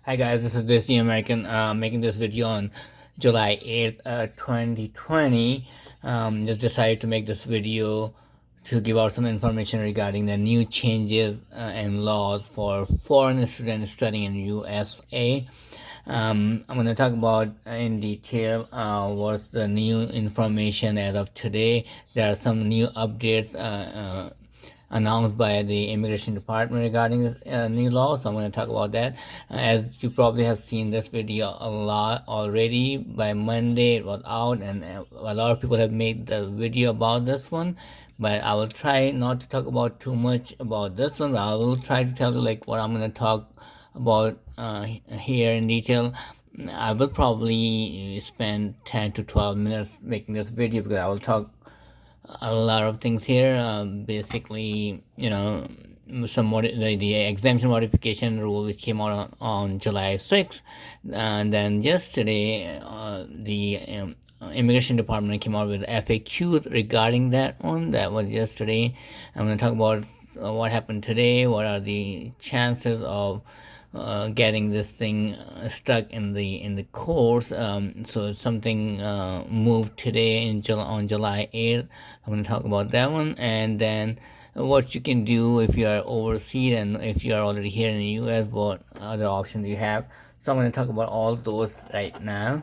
Hi guys, this is Desi American making this video on July 8th, 2020. Just decided to make this video to give out some information regarding the new changes and laws for foreign students studying in USA. I'm going to talk about in detail what's the new information as of today. There are some new updates announced by the immigration department regarding this new law, so I'm going to talk about that. As you probably have seen this video a lot already, by Monday it was out, and a lot of people have made the video about this one, but I will try not to talk about too much about this one. I will try to tell you like what I'm going to talk about here in detail. I will probably spend 10 to 12 minutes making this video because I will talk a lot of things here. Basically, the exemption modification rule which came out on July 6th, and then yesterday the immigration department came out with FAQs regarding that one. That was yesterday. I'm going to talk about what happened today. What are the chances of getting this thing stuck in the course. So something moved today on July 8th. I'm going to talk about that one, and then what you can do if you are overseas and if you are already here in the US, what other options you have. So I'm going to talk about all those right now.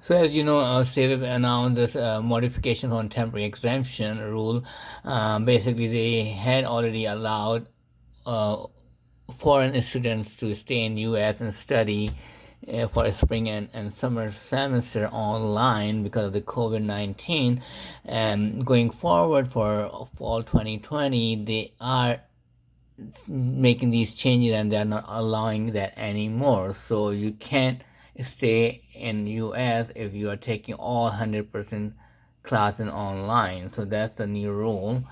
So as you know, SAVIP announced this modification on temporary exemption rule. Basically, they had already allowed uh, foreign students to stay in US and study for a spring and summer semester online because of the COVID-19. And going forward for fall 2020, they are making these changes and they're not allowing that anymore. So you can't stay in US if you are taking all 100% classes online. So that's the new rule.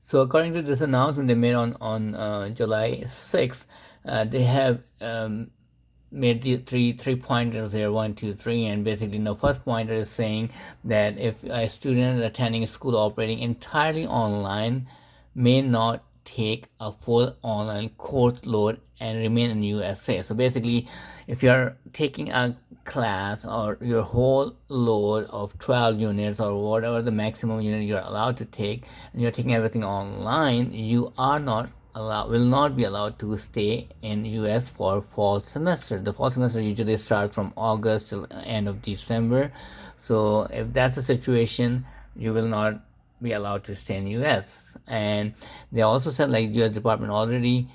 So according to this announcement they made on July 6th, they have made the three pointers there, 1, 2, 3, and basically the first pointer is saying that if a student attending a school operating entirely online may not take a full online course load and remain in USA. So basically, if you're taking a class or your whole load of 12 units or whatever the maximum unit you're allowed to take, and you're taking everything online, you are not will not be allowed to stay in US for fall semester. The fall semester usually starts from August till end of December. So if that's the situation, you will not be allowed to stay in US. And they also said like US Department already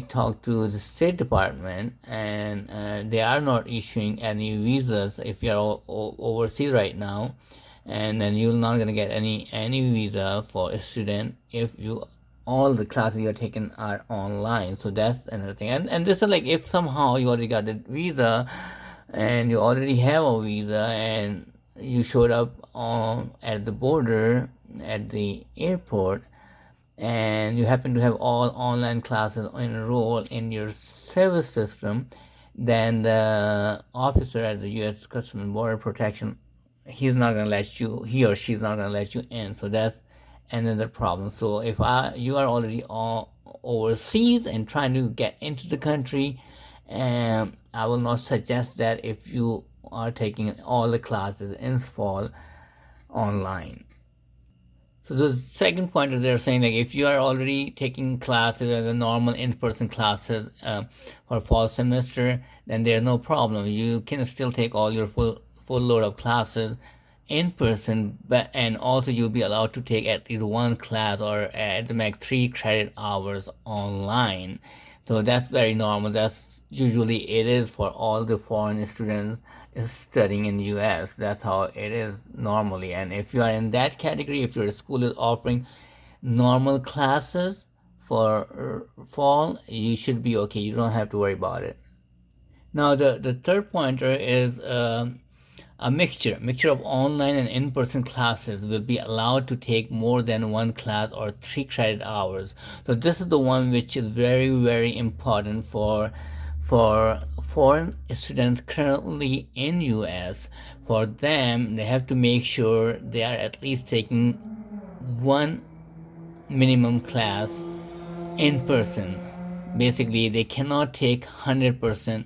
talked to the State Department, and they are not issuing any visas if you're overseas right now, and then you're not gonna get any visa for a student if you all the classes you're taking are online. So that's another thing. And this is like if somehow you already got the visa and you already have a visa and you showed up at the border at the airport and you happen to have all online classes enrolled in your service system, then the officer at the U.S. Customs and Border Protection, he or she's not gonna let you in. So that's another problem. So if you are already overseas and trying to get into the country, I will not suggest that if you are taking all the classes in fall online. So the second point is they're saying like if you are already taking classes as a normal in-person classes for fall semester, then there's no problem. You can still take all your full load of classes in person, but and also you'll be allowed to take at least one class or at the max 3 credit hours online. So that's very normal. That's usually it is for all the foreign students studying in US. That's how it is normally. And if you are in that category, if your school is offering normal classes for fall, you should be okay. You don't have to worry about it. Now the third pointer is a mixture of online and in-person classes will be allowed to take more than one class or 3 credit hours. So this is the one which is very important for foreign students currently in US. For them, they have to make sure they are at least taking one minimum class in person. basically they cannot take 100%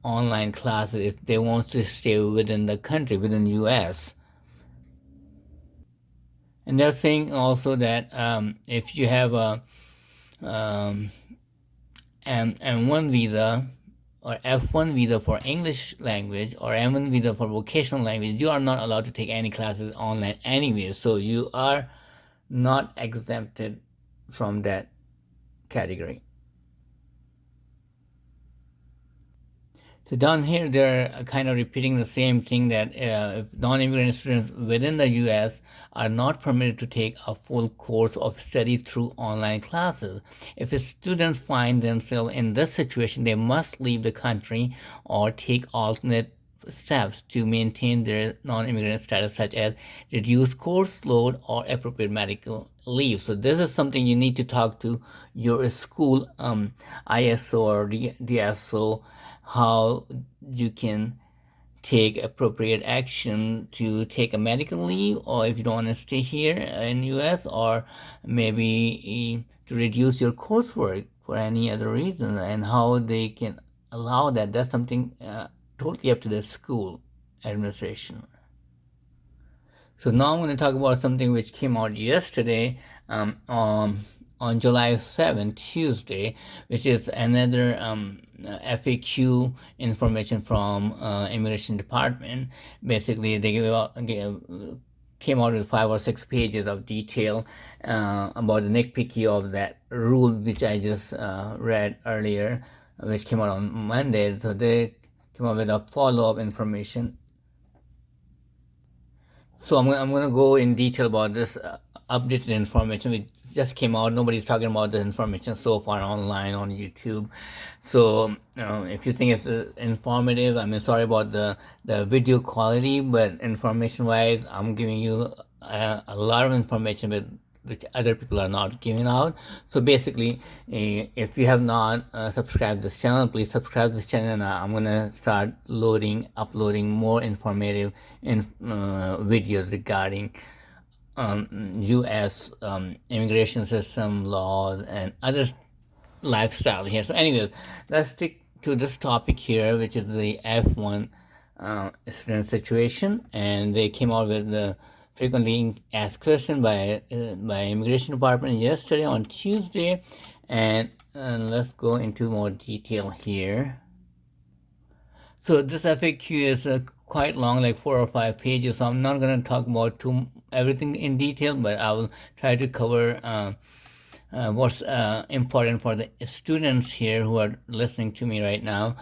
online classes if they want to stay within the country, within US. And they're saying also that if you have a um, M1 visa or F1 visa for English language or M1 visa for vocational language, you are not allowed to take any classes online anyway. So you are not exempted from that category. So down here, they're kind of repeating the same thing that if non-immigrant students within the U.S. are not permitted to take a full course of study through online classes. If students find themselves in this situation, they must leave the country or take alternate steps to maintain their non-immigrant status, such as reduced course load or appropriate medical leave. So this is something you need to talk to your school ISO or DSO, how you can take appropriate action to take a medical leave, or if you don't want to stay here in US, or maybe to reduce your coursework for any other reason, and how they can allow that. That's something totally up to the school administration. So now I'm going to talk about something which came out yesterday on July 7th, Tuesday, which is another FAQ information from Immigration Department. Basically, they came out with 5 or 6 pages of detail about the nitpicky of that rule, which I just read earlier, which came out on Monday. So they came up with a follow-up information. So I'm going to go in detail about this updated information which just came out. Nobody's talking about the information so far online on YouTube. So if you think it's informative, I mean, sorry about the video quality, but information wise, I'm giving you a lot of information which other people are not giving out. So basically, if you have not subscribed this channel, please subscribe this channel, and I'm gonna start uploading more informative videos regarding U.S. Immigration system laws and other lifestyle here. So anyways, let's stick to this topic here, which is the F1 student situation, and they came out with the frequently asked question by Immigration Department yesterday on Tuesday, and let's go into more detail here. So this FAQ is quite long, like 4 or 5 pages. So I'm not going to talk about everything in detail, but I will try to cover what's important for the students here who are listening to me right now.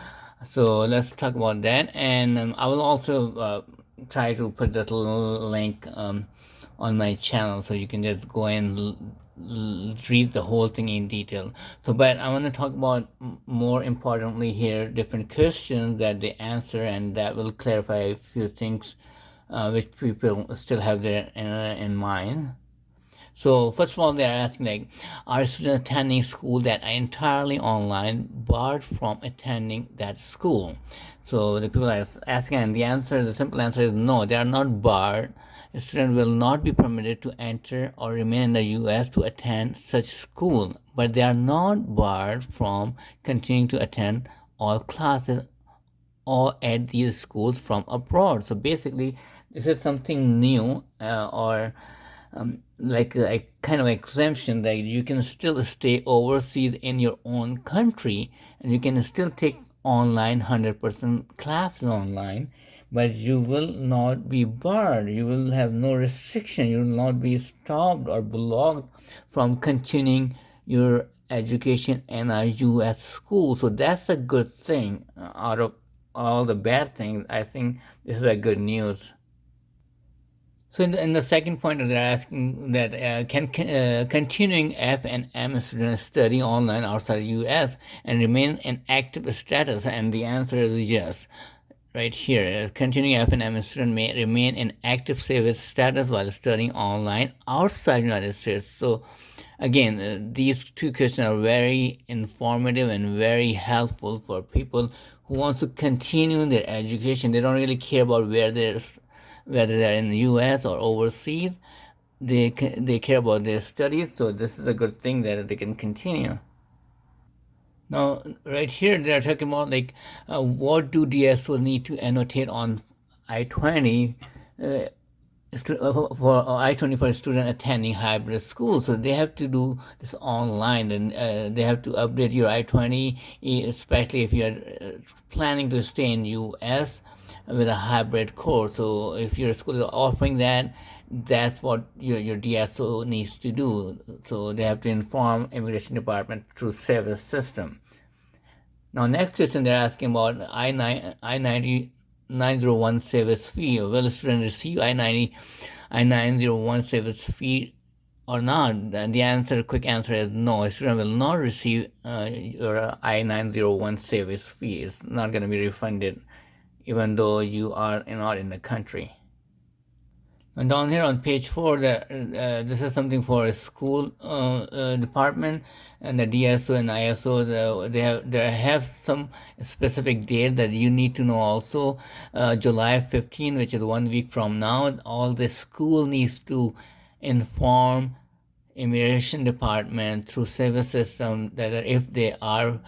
So let's talk about that, and I will also try to put this little link on my channel so you can just go and read the whole thing in detail. So but I want to talk about more importantly here different questions that they answer, and that will clarify a few things which people still have there in mind. So first of all, they are asking, like, are students attending school that are entirely online barred from attending that school? So the people are asking, and the simple answer is no, they are not barred. A student will not be permitted to enter or remain in the U.S. to attend such school, but they are not barred from continuing to attend all classes or at these schools from abroad. So basically, this is something new, or like a kind of exemption that you can still stay overseas in your own country, and you can still take online 100% classes online, but you will not be barred. You will have no restriction. You will not be stopped or blocked from continuing your education in a U.S. school. So that's a good thing. Out of all the bad things, I think this is a good news. So in the second point, they're asking that can continuing F and M students study online outside the U.S. and remain in active status? And the answer is yes. Right here, continuing F and M student may remain in active service status while studying online outside the United States. So again, these two questions are very informative and very helpful for people who want to continue their education. They don't really care about whether they're in the U.S. or overseas. They care about their studies, so this is a good thing that they can continue. Now, right here, they're talking about like what do DSO need to annotate on I-20 for I-20 for a student attending hybrid school. So they have to do this online, and they have to update your I-20, especially if you're planning to stay in US with a hybrid course. So if your school is offering that, that's what your DSO needs to do. So they have to inform immigration department through service system. Now, next question they're asking about I-90 901 service fee. Will a student receive I-901 service fee or not? And the answer, quick answer is no. A student will not receive your I-901 service fee. It's not going to be refunded, even though you are not in the country. And down here on page 4, this is something for a school department, and the DSO and ISO. They have some specific date that you need to know also. July 15, which is 1 week from now, all the school needs to inform immigration department through service system that if they are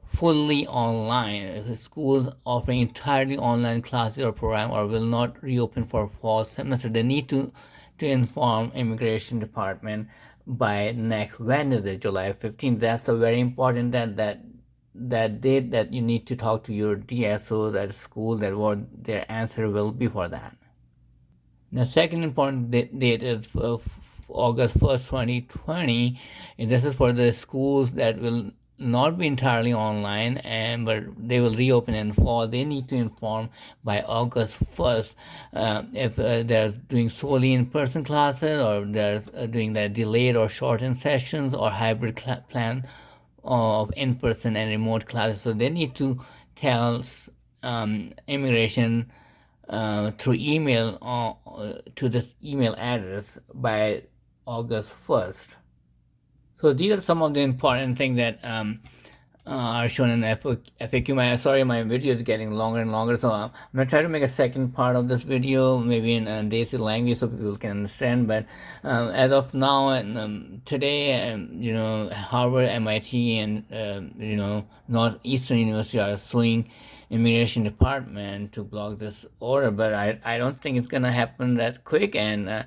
fully online. Schools offering entirely online classes or program or will not reopen for fall semester. They need to inform immigration department by next Wednesday, July 15th. That's a very important that date that you need to talk to your DSOs at school, that what their answer will be for that. The second important date is August 1st, 2020. And this is for the schools that will not be entirely online, but they will reopen in fall. They need to inform by August 1st if they're doing solely in-person classes, or they're doing the delayed or shortened sessions, or hybrid plan of in-person and remote classes. So they need to tell immigration through email to this email address by August 1st. So these are some of the important things that are shown in FAQ. Sorry, my video is getting longer and longer, so I'm going to try to make a second part of this video, maybe in Desi language so people can understand. But as of now, and today, Harvard, MIT, and Northeastern University are suing immigration department to block this order. But I don't think it's going to happen that quick, and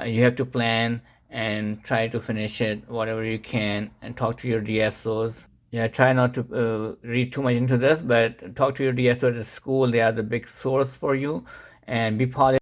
you have to plan and try to finish it whatever you can, and talk to your DSOs. Yeah, try not to read too much into this, but talk to your DSO at school. They are the big source for you, and be positive.